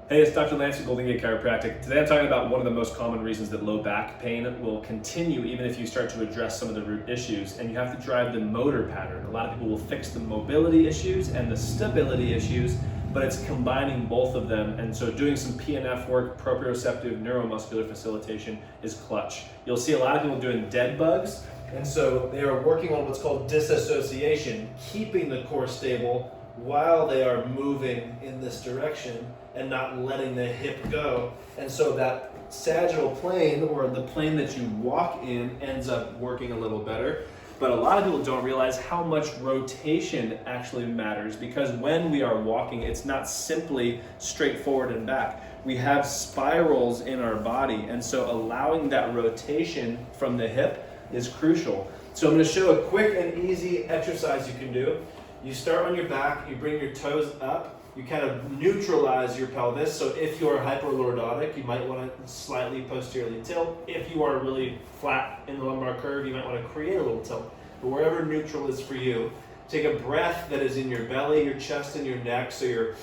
Hey, it's Dr. Lance with Golden Gate Chiropractic. Today I'm talking about one of the most common reasons that low back pain will continue even if you start to address some of the root issues, and you have to drive the motor pattern. A lot of people will fix the mobility issues and the stability issues, but it's combining both of them, and so doing some PNF work, proprioceptive neuromuscular facilitation, is clutch. You'll see a lot of people doing dead bugs, and so they are working on what's called disassociation, keeping the core stable while they are moving in this direction and not letting the hip go. And so that sagittal plane, or the plane that you walk in, ends up working a little better. But a lot of people don't realize how much rotation actually matters, because when we are walking, it's not simply straight forward and back. We have spirals in our body, and so allowing that rotation from the hip is crucial. So I'm going to show a quick and easy exercise you can do. You start on your back, you bring your toes up, you kind of neutralize your pelvis. So if you're hyperlordotic, you might want to slightly posteriorly tilt. If you are really flat in the lumbar curve, you might want to create a little tilt. But wherever neutral is for you, take a breath that is in your belly, your chest, and your neck, so you're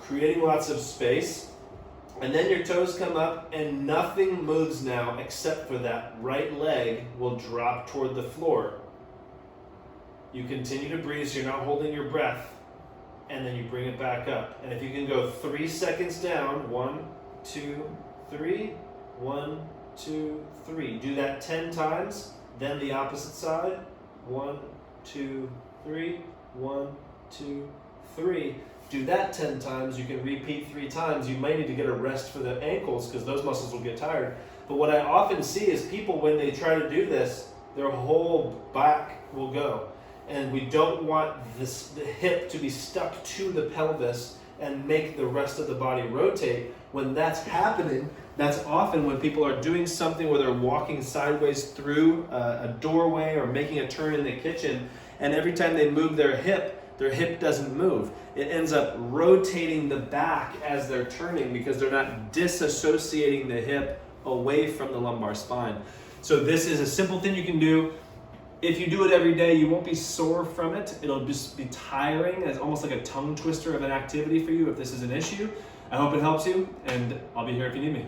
creating lots of space. And then your toes come up, and nothing moves now except for that right leg will drop toward the floor. You continue to breathe, so you're not holding your breath, and then you bring it back up. And if you can go 3 seconds down, 1, 2, 3, 1, 2, 3. Do that 10 times, then the opposite side. 1, 2, 3, 1, 2, 3. Do that 10 times. You can repeat 3 times. You might need to get a rest for the ankles because those muscles will get tired. But what I often see is people, when they try to do this, their whole back will go. And we don't want the hip to be stuck to the pelvis and make the rest of the body rotate. When that's happening, that's often when people are doing something where they're walking sideways through a doorway or making a turn in the kitchen, and every time they move their hip doesn't move. It ends up rotating the back as they're turning because they're not disassociating the hip away from the lumbar spine. So this is a simple thing you can do. If you do it every day, you won't be sore from it. It'll just be tiring, as almost like a tongue twister of an activity for you if this is an issue. I hope it helps you, and I'll be here if you need me.